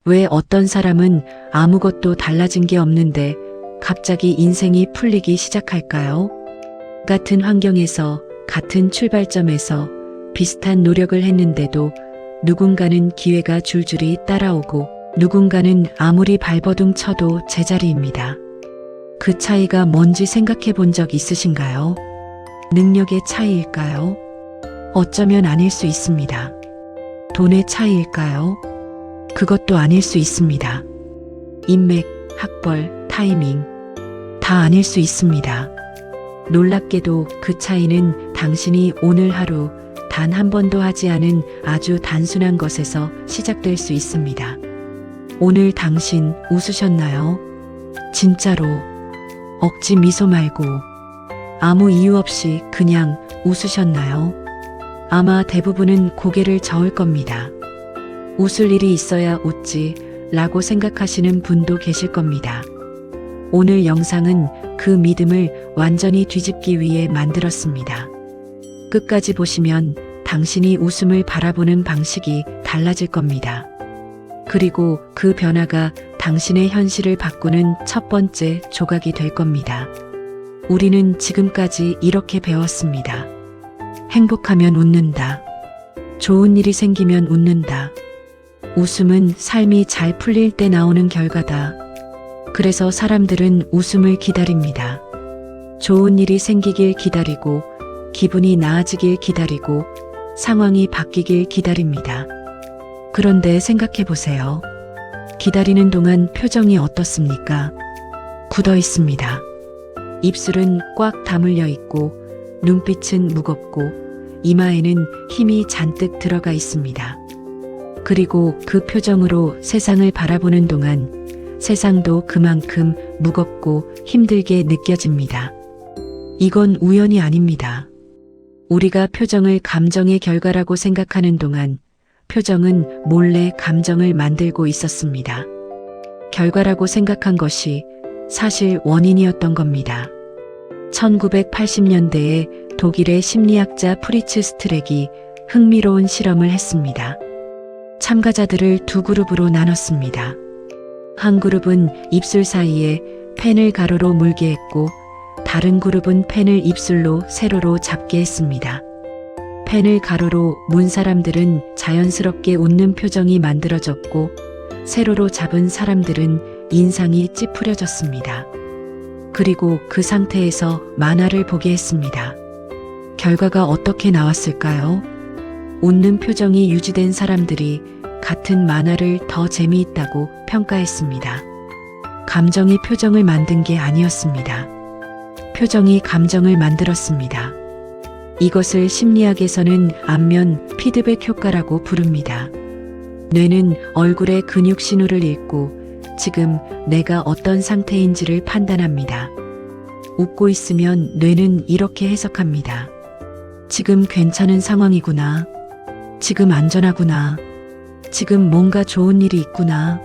왜 어떤 사람은 아무것도 달라진 게 없는데 갑자기 인생이 풀리기 시작할까요? 같은 환경에서, 같은 출발점에서 비슷한 노력을 했는데도 누군가는 기회가 줄줄이 따라오고 누군가는 아무리 발버둥 쳐도 제자리입니다. 그 차이가 뭔지 생각해 본 적 있으신가요? 능력의 차이일까요? 어쩌면 아닐 수 있습니다. 돈의 차이일까요? 그것도 아닐 수 있습니다. 인맥, 학벌, 타이밍, 다 아닐 수 있습니다. 놀랍게도 그 차이는 당신이 오늘 하루 단 한 번도 하지 않은 아주 단순한 것에서 시작될 수 있습니다. 오늘 당신 웃으셨나요? 진짜로. 억지 미소 말고 아무 이유 없이 그냥 웃으셨나요? 아마 대부분은 고개를 저을 겁니다. 웃을 일이 있어야 웃지 라고 생각하시는 분도 계실 겁니다. 오늘 영상은 그 믿음을 완전히 뒤집기 위해 만들었습니다. 끝까지 보시면 당신이 웃음을 바라보는 방식이 달라질 겁니다. 그리고 그 변화가 당신의 현실을 바꾸는 첫 번째 조각이 될 겁니다. 우리는 지금까지 이렇게 배웠습니다. 행복하면 웃는다. 좋은 일이 생기면 웃는다. 웃음은 삶이 잘 풀릴 때 나오는 결과다. 그래서 사람들은 웃음을 기다립니다. 좋은 일이 생기길 기다리고, 기분이 나아지길 기다리고, 상황이 바뀌길 기다립니다. 그런데 생각해 보세요. 기다리는 동안 표정이 어떻습니까? 굳어 있습니다. 입술은 꽉 다물려 있고, 눈빛은 무겁고, 이마에는 힘이 잔뜩 들어가 있습니다. 그리고 그 표정으로 세상을 바라보는 동안 세상도 그만큼 무겁고 힘들게 느껴집니다. 이건 우연이 아닙니다. 우리가 표정을 감정의 결과라고 생각하는 동안 표정은 몰래 감정을 만들고 있었습니다. 결과라고 생각한 것이 사실 원인이었던 겁니다. 1980년대에 독일의 심리학자 프리츠 스트렉이 흥미로운 실험을 했습니다. 참가자들을 두 그룹으로 나눴습니다. 한 그룹은 입술 사이에 펜을 가로로 물게 했고, 다른 그룹은 펜을 입술로 세로로 잡게 했습니다. 펜을 가로로 문 사람들은 자연스럽게 웃는 표정이 만들어졌고, 세로로 잡은 사람들은 인상이 찌푸려졌습니다. 그리고 그 상태에서 만화를 보게 했습니다. 결과가 어떻게 나왔을까요? 웃는 표정이 유지된 사람들이 같은 만화를 더 재미있다고 평가했습니다. 감정이 표정을 만든 게 아니었습니다. 표정이 감정을 만들었습니다. 이것을 심리학에서는 안면 피드백 효과라고 부릅니다. 뇌는 얼굴의 근육 신호를 읽고 지금 내가 어떤 상태인지를 판단합니다. 웃고 있으면 뇌는 이렇게 해석합니다. 지금 괜찮은 상황이구나. 지금 안전하구나. 지금 뭔가 좋은 일이 있구나.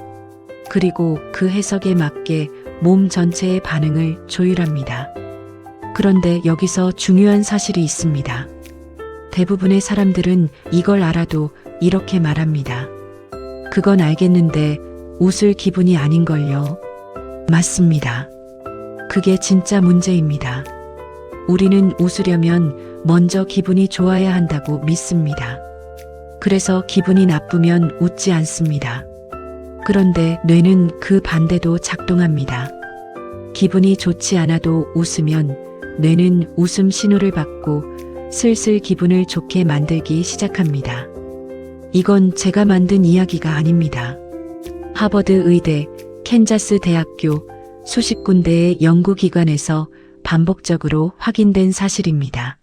그리고 그 해석에 맞게 몸 전체의 반응을 조율합니다. 그런데 여기서 중요한 사실이 있습니다. 대부분의 사람들은 이걸 알아도 이렇게 말합니다. 그건 알겠는데 웃을 기분이 아닌걸요. 맞습니다. 그게 진짜 문제입니다. 우리는 웃으려면 먼저 기분이 좋아야 한다고 믿습니다. 그래서 기분이 나쁘면 웃지 않습니다. 그런데 뇌는 그 반대도 작동합니다. 기분이 좋지 않아도 웃으면 뇌는 웃음 신호를 받고 슬슬 기분을 좋게 만들기 시작합니다. 이건 제가 만든 이야기가 아닙니다. 하버드 의대, 캔자스 대학교, 수십 군데의 연구기관에서 반복적으로 확인된 사실입니다.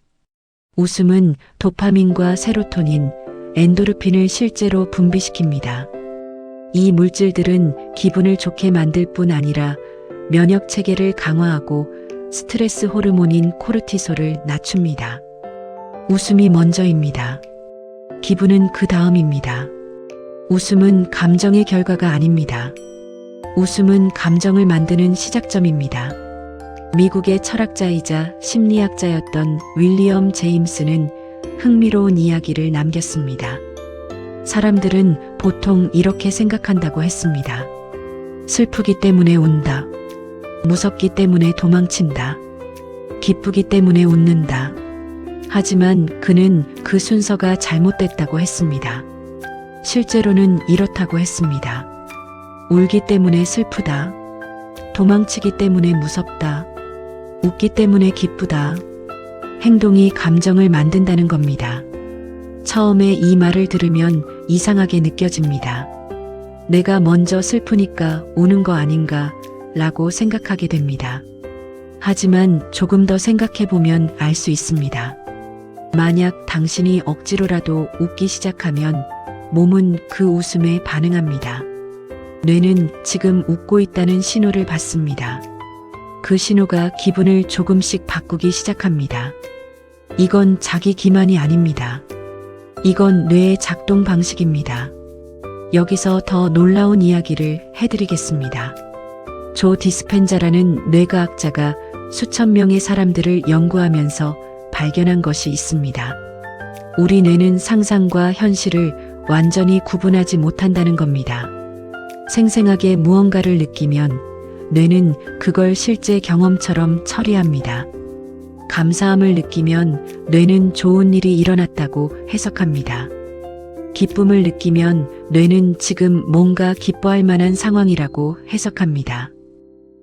웃음은 도파민과 세로토닌, 엔도르핀을 실제로 분비시킵니다. 이 물질들은 기분을 좋게 만들 뿐 아니라 면역 체계를 강화하고 스트레스 호르몬인 코르티솔을 낮춥니다. 웃음이 먼저입니다. 기분은 그 다음입니다. 웃음은 감정의 결과가 아닙니다. 웃음은 감정을 만드는 시작점입니다. 미국의 철학자이자 심리학자였던 윌리엄 제임스는 흥미로운 이야기를 남겼습니다. 사람들은 보통 이렇게 생각한다고 했습니다. 슬프기 때문에 운다. 무섭기 때문에 도망친다. 기쁘기 때문에 웃는다. 하지만 그는 그 순서가 잘못됐다고 했습니다. 실제로는 이렇다고 했습니다. 울기 때문에 슬프다. 도망치기 때문에 무섭다. 웃기 때문에 기쁘다. 행동이 감정을 만든다는 겁니다. 처음에 이 말을 들으면 이상하게 느껴집니다. 내가 먼저 슬프니까 우는 거 아닌가 라고 생각하게 됩니다. 하지만 조금 더 생각해보면 알 수 있습니다. 만약 당신이 억지로라도 웃기 시작하면 몸은 그 웃음에 반응합니다. 뇌는 지금 웃고 있다는 신호를 받습니다. 그 신호가 기분을 조금씩 바꾸기 시작합니다. 이건 자기 기만이 아닙니다. 이건 뇌의 작동 방식입니다. 여기서 더 놀라운 이야기를 해드리겠습니다. 조 디스펜자라는 뇌과학자가 수천 명의 사람들을 연구하면서 발견한 것이 있습니다. 우리 뇌는 상상과 현실을 완전히 구분하지 못한다는 겁니다. 생생하게 무언가를 느끼면 뇌는 그걸 실제 경험처럼 처리합니다. 감사함을 느끼면 뇌는 좋은 일이 일어났다고 해석합니다. 기쁨을 느끼면 뇌는 지금 뭔가 기뻐할 만한 상황이라고 해석합니다.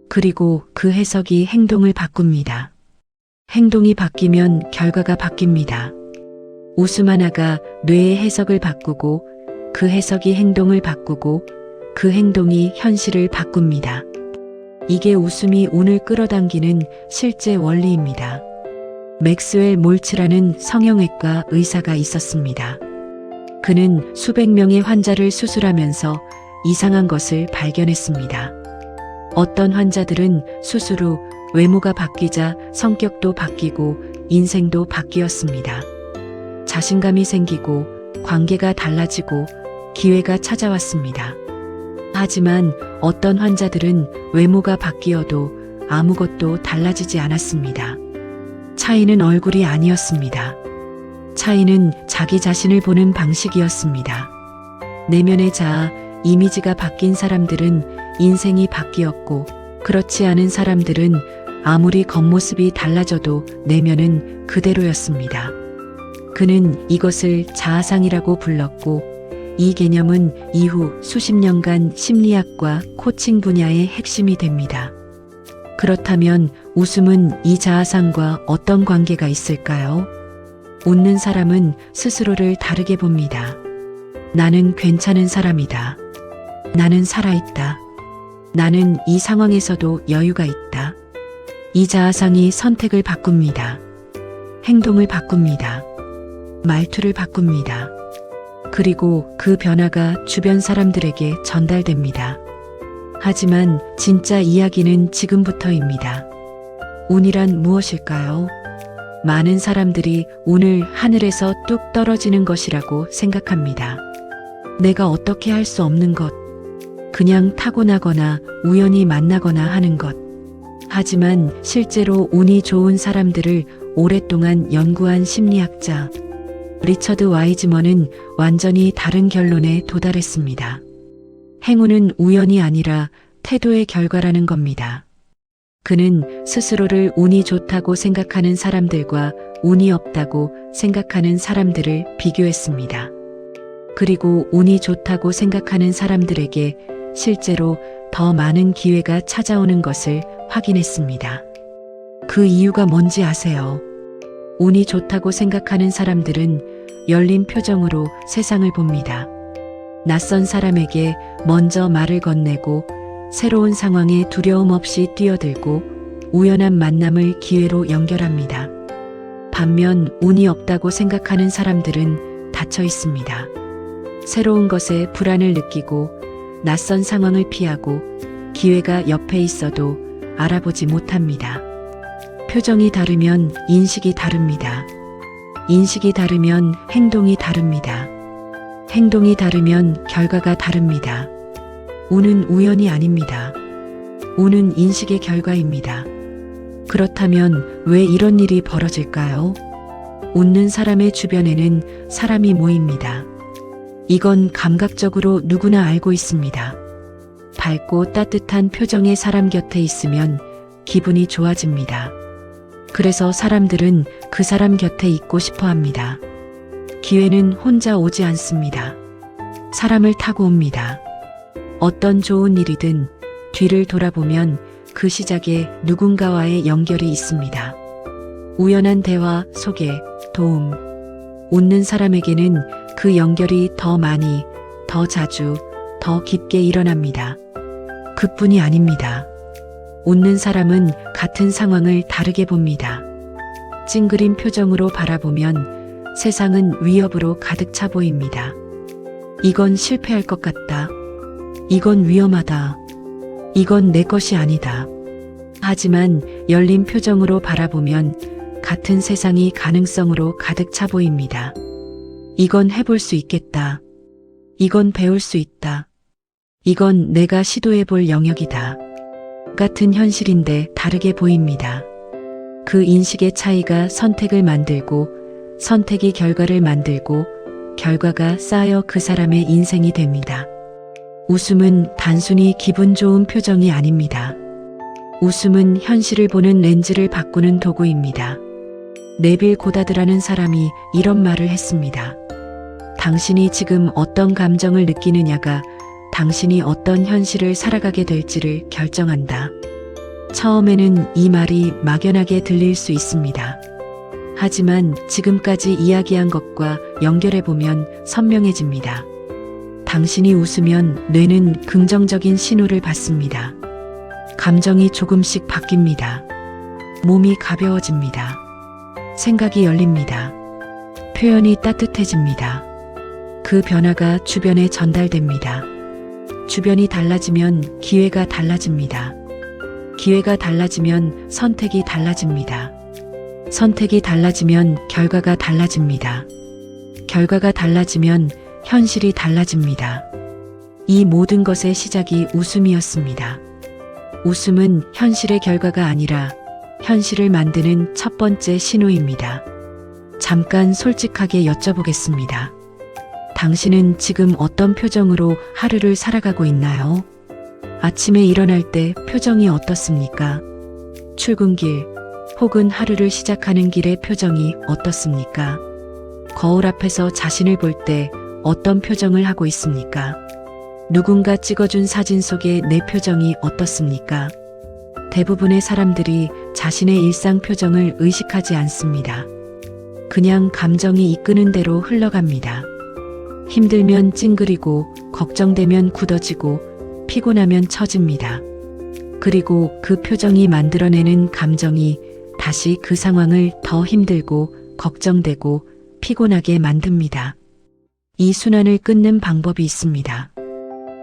그리고 그 해석이 행동을 바꿉니다. 행동이 바뀌면 결과가 바뀝니다. 웃음 하나가 뇌의 해석을 바꾸고 그 해석이 행동을 바꾸고 그 행동이 현실을 바꿉니다. 이게 웃음이 운을 끌어당기는 실제 원리입니다. 맥스웰 몰츠라는 성형외과 의사가 있었습니다. 그는 수백 명의 환자를 수술하면서 이상한 것을 발견했습니다. 어떤 환자들은 수술 후 외모가 바뀌자 성격도 바뀌고 인생도 바뀌었습니다. 자신감이 생기고 관계가 달라지고 기회가 찾아왔습니다. 하지만 어떤 환자들은 외모가 바뀌어도 아무것도 달라지지 않았습니다. 차이는 얼굴이 아니었습니다. 차이는 자기 자신을 보는 방식이었습니다. 내면의 자아, 이미지가 바뀐 사람들은 인생이 바뀌었고, 그렇지 않은 사람들은 아무리 겉모습이 달라져도 내면은 그대로였습니다. 그는 이것을 자아상이라고 불렀고, 이 개념은 이후 수십 년간 심리학과 코칭 분야의 핵심이 됩니다. 그렇다면 웃음은 이 자아상과 어떤 관계가 있을까요? 웃는 사람은 스스로를 다르게 봅니다. 나는 괜찮은 사람이다. 나는 살아있다. 나는 이 상황에서도 여유가 있다. 이 자아상이 선택을 바꿉니다. 행동을 바꿉니다. 말투를 바꿉니다. 그리고 그 변화가 주변 사람들에게 전달됩니다. 하지만 진짜 이야기는 지금부터입니다. 운이란 무엇일까요? 많은 사람들이 운을 하늘에서 뚝 떨어지는 것이라고 생각합니다. 내가 어떻게 할 수 없는 것, 그냥 타고나거나 우연히 만나거나 하는 것. 하지만 실제로 운이 좋은 사람들을 오랫동안 연구한 심리학자 리처드 와이즈먼은 완전히 다른 결론에 도달했습니다. 행운은 우연이 아니라 태도의 결과라는 겁니다. 그는 스스로를 운이 좋다고 생각하는 사람들과 운이 없다고 생각하는 사람들을 비교했습니다. 그리고 운이 좋다고 생각하는 사람들에게 실제로 더 많은 기회가 찾아오는 것을 확인했습니다. 그 이유가 뭔지 아세요? 운이 좋다고 생각하는 사람들은 열린 표정으로 세상을 봅니다. 낯선 사람에게 먼저 말을 건네고 새로운 상황에 두려움 없이 뛰어들고 우연한 만남을 기회로 연결합니다. 반면 운이 없다고 생각하는 사람들은 닫혀 있습니다. 새로운 것에 불안을 느끼고 낯선 상황을 피하고 기회가 옆에 있어도 알아보지 못합니다. 표정이 다르면 인식이 다릅니다. 인식이 다르면 행동이 다릅니다. 행동이 다르면 결과가 다릅니다. 운은 우연이 아닙니다. 운은 인식의 결과입니다. 그렇다면 왜 이런 일이 벌어질까요? 웃는 사람의 주변에는 사람이 모입니다. 이건 감각적으로 누구나 알고 있습니다. 밝고 따뜻한 표정의 사람 곁에 있으면 기분이 좋아집니다. 그래서 사람들은 그 사람 곁에 있고 싶어 합니다. 기회는 혼자 오지 않습니다. 사람을 타고 옵니다. 어떤 좋은 일이든 뒤를 돌아보면 그 시작에 누군가와의 연결이 있습니다. 우연한 대화, 소개, 도움. 웃는 사람에게는 그 연결이 더 많이, 더 자주, 더 깊게 일어납니다. 그뿐이 아닙니다. 웃는 사람은 같은 상황을 다르게 봅니다. 찡그린 표정으로 바라보면 세상은 위협으로 가득 차 보입니다. 이건 실패할 것 같다. 이건 위험하다. 이건 내 것이 아니다. 하지만 열린 표정으로 바라보면 같은 세상이 가능성으로 가득 차 보입니다. 이건 해볼 수 있겠다. 이건 배울 수 있다. 이건 내가 시도해 볼 영역이다. 같은 현실인데 다르게 보입니다. 그 인식의 차이가 선택을 만들고, 선택이 결과를 만들고, 결과가 쌓여 그 사람의 인생이 됩니다. 웃음은 단순히 기분 좋은 표정이 아닙니다. 웃음은 현실을 보는 렌즈를 바꾸는 도구입니다. 네빌 고다드라는 사람이 이런 말을 했습니다. 당신이 지금 어떤 감정을 느끼느냐가 당신이 어떤 현실을 살아가게 될지를 결정한다. 처음에는 이 말이 막연하게 들릴 수 있습니다. 하지만 지금까지 이야기한 것과 연결해보면 선명해집니다. 당신이 웃으면 뇌는 긍정적인 신호를 받습니다. 감정이 조금씩 바뀝니다. 몸이 가벼워집니다. 생각이 열립니다. 표현이 따뜻해집니다. 그 변화가 주변에 전달됩니다. 주변이 달라지면 기회가 달라집니다. 기회가 달라지면 선택이 달라집니다. 선택이 달라지면 결과가 달라집니다. 결과가 달라지면 현실이 달라집니다. 이 모든 것의 시작이 웃음이었습니다. 웃음은 현실의 결과가 아니라 현실을 만드는 첫 번째 신호입니다. 잠깐 솔직하게 여쭤보겠습니다. 당신은 지금 어떤 표정으로 하루를 살아가고 있나요? 아침에 일어날 때 표정이 어떻습니까? 출근길 혹은 하루를 시작하는 길의 표정이 어떻습니까? 거울 앞에서 자신을 볼 때 어떤 표정을 하고 있습니까? 누군가 찍어준 사진 속의 내 표정이 어떻습니까? 대부분의 사람들이 자신의 일상 표정을 의식하지 않습니다. 그냥 감정이 이끄는 대로 흘러갑니다. 힘들면 찡그리고, 걱정되면 굳어지고, 피곤하면 처집니다. 그리고 그 표정이 만들어내는 감정이 다시 그 상황을 더 힘들고, 걱정되고, 피곤하게 만듭니다. 이 순환을 끊는 방법이 있습니다.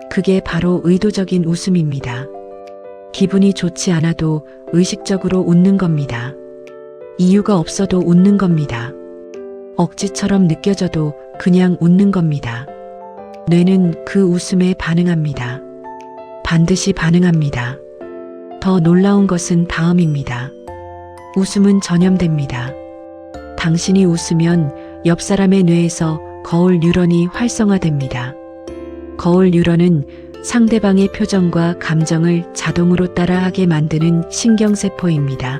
그게 바로 의도적인 웃음입니다. 기분이 좋지 않아도 의식적으로 웃는 겁니다. 이유가 없어도 웃는 겁니다. 억지처럼 느껴져도 그냥 웃는 겁니다. 뇌는 그 웃음에 반응합니다. 반드시 반응합니다. 더 놀라운 것은 다음입니다. 웃음은 전염됩니다. 당신이 웃으면 옆 사람의 뇌에서 거울 뉴런이 활성화됩니다. 거울 뉴런은 상대방의 표정과 감정을 자동으로 따라하게 만드는 신경세포입니다.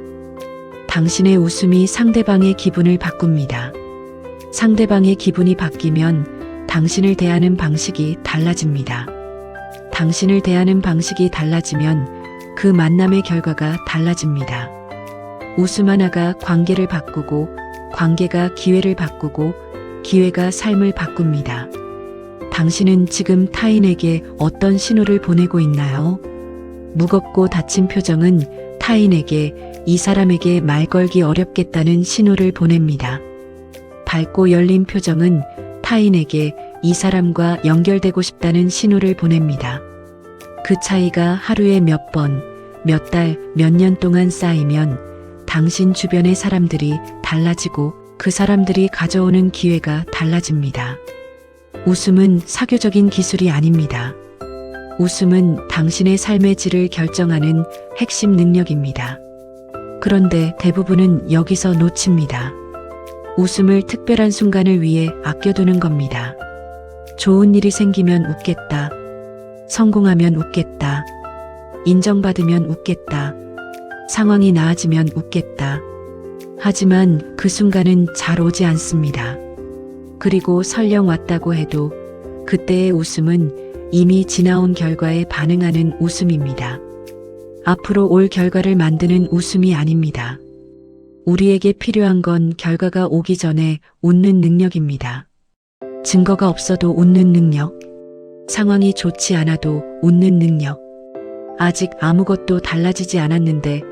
당신의 웃음이 상대방의 기분을 바꿉니다. 상대방의 기분이 바뀌면 당신을 대하는 방식이 달라집니다. 당신을 대하는 방식이 달라지면 그 만남의 결과가 달라집니다. 웃음 하나가 관계를 바꾸고, 관계가 기회를 바꾸고, 기회가 삶을 바꿉니다. 당신은 지금 타인에게 어떤 신호를 보내고 있나요? 무겁고 다친 표정은 타인에게 이 사람에게 말 걸기 어렵겠다는 신호를 보냅니다. 밝고 열린 표정은 타인에게 이 사람과 연결되고 싶다는 신호를 보냅니다. 그 차이가 하루에 몇 번, 몇 달, 몇 년 동안 쌓이면 당신 주변의 사람들이 달라지고 그 사람들이 가져오는 기회가 달라집니다. 웃음은 사교적인 기술이 아닙니다. 웃음은 당신의 삶의 질을 결정하는 핵심 능력입니다. 그런데 대부분은 여기서 놓칩니다. 웃음을 특별한 순간을 위해 아껴두는 겁니다. 좋은 일이 생기면 웃겠다. 성공하면 웃겠다. 인정받으면 웃겠다. 상황이 나아지면 웃겠다. 하지만 그 순간은 잘 오지 않습니다. 그리고 설령 왔다고 해도 그때의 웃음은 이미 지나온 결과에 반응하는 웃음입니다. 앞으로 올 결과를 만드는 웃음이 아닙니다. 우리에게 필요한 건 결과가 오기 전에 웃는 능력입니다. 증거가 없어도 웃는 능력, 상황이 좋지 않아도 웃는 능력, 아직 아무것도 달라지지 않았는데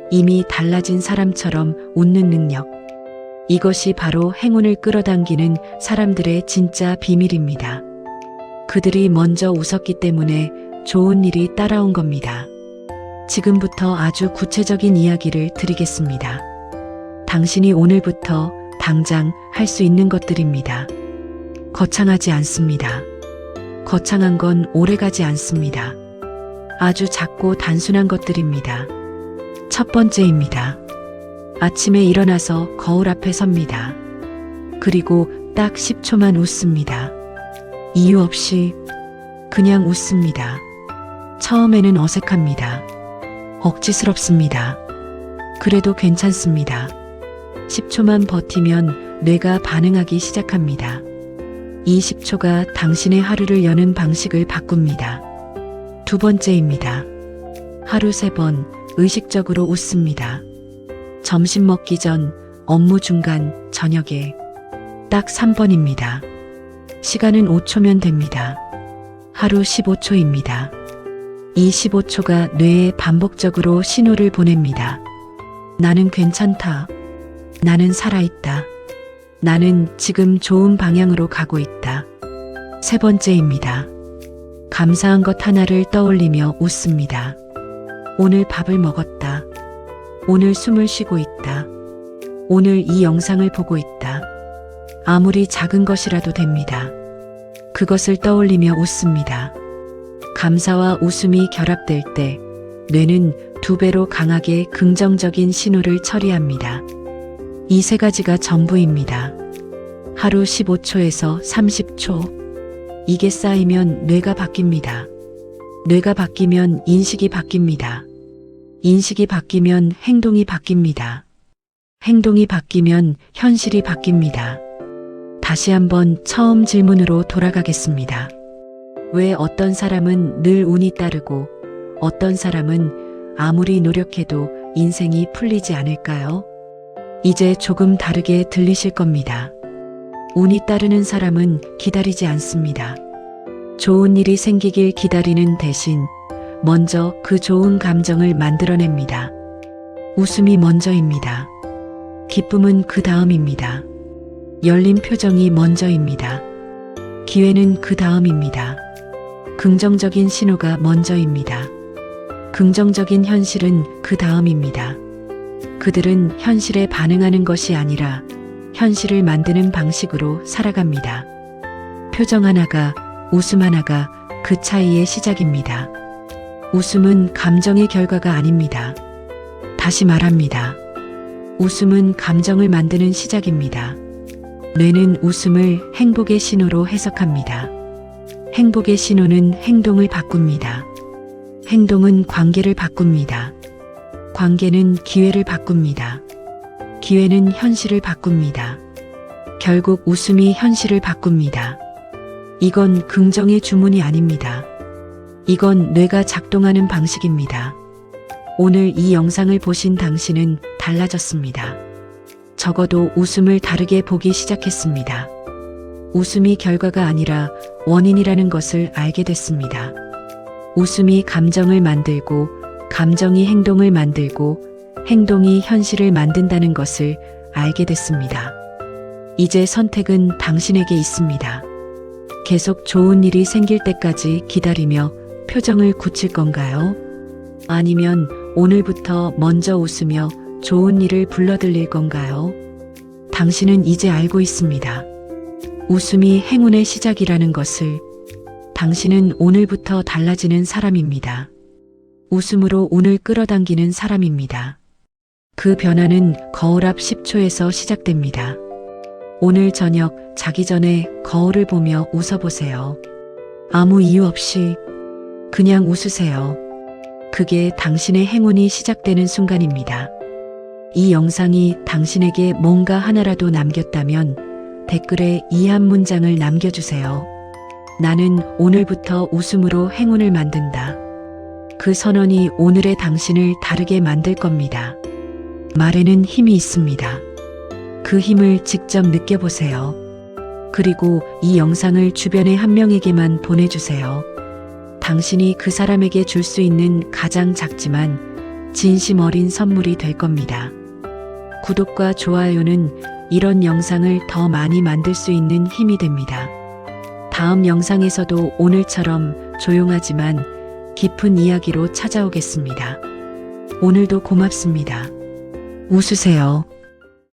이미 달라진 사람처럼 웃는 능력. 이것이 바로 행운을 끌어당기는 사람들의 진짜 비밀입니다. 그들이 먼저 웃었기 때문에 좋은 일이 따라온 겁니다. 지금부터 아주 구체적인 이야기를 드리겠습니다. 당신이 오늘부터 당장 할 수 있는 것들입니다. 거창하지 않습니다. 거창한 건 오래가지 않습니다. 아주 작고 단순한 것들입니다. 첫 번째입니다. 아침에 일어나서 거울 앞에 섭니다. 그리고 딱 10초만 웃습니다. 이유 없이 그냥 웃습니다. 처음에는 어색합니다. 억지스럽습니다. 그래도 괜찮습니다. 10초만 버티면 뇌가 반응하기 시작합니다. 이 10초가 당신의 하루를 여는 방식을 바꿉니다. 두 번째입니다. 하루 3번 의식적으로 웃습니다. 점심 먹기 전, 업무 중간, 저녁에. 딱 3번입니다. 시간은 5초면 됩니다. 하루 15초입니다. 이 15초가 뇌에 반복적으로 신호를 보냅니다. 나는 괜찮다. 나는 살아있다. 나는 지금 좋은 방향으로 가고 있다. 세 번째입니다. 감사한 것 하나를 떠올리며 웃습니다. 오늘 밥을 먹었다. 오늘 숨을 쉬고 있다. 오늘 이 영상을 보고 있다. 아무리 작은 것이라도 됩니다. 그것을 떠올리며 웃습니다. 감사와 웃음이 결합될 때 뇌는 2배로 강하게 긍정적인 신호를 처리합니다. 이 3가지가 전부입니다. 하루 15초에서 30초. 이게 쌓이면 뇌가 바뀝니다. 뇌가 바뀌면 인식이 바뀝니다. 인식이 바뀌면 행동이 바뀝니다. 행동이 바뀌면 현실이 바뀝니다. 다시 한번 처음 질문으로 돌아가겠습니다. 왜 어떤 사람은 늘 운이 따르고 어떤 사람은 아무리 노력해도 인생이 풀리지 않을까요? 이제 조금 다르게 들리실 겁니다. 운이 따르는 사람은 기다리지 않습니다. 좋은 일이 생기길 기다리는 대신 먼저 그 좋은 감정을 만들어냅니다. 웃음이 먼저입니다. 기쁨은 그 다음입니다. 열린 표정이 먼저입니다. 기회는 그 다음입니다. 긍정적인 신호가 먼저입니다. 긍정적인 현실은 그 다음입니다. 그들은 현실에 반응하는 것이 아니라 현실을 만드는 방식으로 살아갑니다. 표정 하나가, 웃음 하나가 그 차이의 시작입니다. 웃음은 감정의 결과가 아닙니다. 다시 말합니다. 웃음은 감정을 만드는 시작입니다. 뇌는 웃음을 행복의 신호로 해석합니다. 행복의 신호는 행동을 바꿉니다. 행동은 관계를 바꿉니다. 관계는 기회를 바꿉니다. 기회는 현실을 바꿉니다. 결국 웃음이 현실을 바꿉니다. 이건 긍정의 주문이 아닙니다. 이건 뇌가 작동하는 방식입니다. 오늘 이 영상을 보신 당신은 달라졌습니다. 적어도 웃음을 다르게 보기 시작했습니다. 웃음이 결과가 아니라 원인이라는 것을 알게 됐습니다. 웃음이 감정을 만들고, 감정이 행동을 만들고, 행동이 현실을 만든다는 것을 알게 됐습니다. 이제 선택은 당신에게 있습니다. 계속 좋은 일이 생길 때까지 기다리며 표정을 굳힐 건가요? 아니면 오늘부터 먼저 웃으며 좋은 일을 불러들일 건가요? 당신은 이제 알고 있습니다. 웃음이 행운의 시작이라는 것을. 당신은 오늘부터 달라지는 사람입니다. 웃음으로 운을 끌어당기는 사람입니다. 그 변화는 거울 앞 10초에서 시작됩니다. 오늘 저녁 자기 전에 거울을 보며 웃어보세요. 아무 이유 없이 그냥 웃으세요. 그게 당신의 행운이 시작되는 순간입니다. 이 영상이 당신에게 뭔가 하나라도 남겼다면 댓글에 이 한 문장을 남겨주세요. 나는 오늘부터 웃음으로 행운을 만든다. 그 선언이 오늘의 당신을 다르게 만들 겁니다. 말에는 힘이 있습니다. 그 힘을 직접 느껴보세요. 그리고 이 영상을 주변의 한 명에게만 보내주세요. 당신이 그 사람에게 줄 수 있는 가장 작지만 진심 어린 선물이 될 겁니다. 구독과 좋아요는 이런 영상을 더 많이 만들 수 있는 힘이 됩니다. 다음 영상에서도 오늘처럼 조용하지만 깊은 이야기로 찾아오겠습니다. 오늘도 고맙습니다. 웃으세요.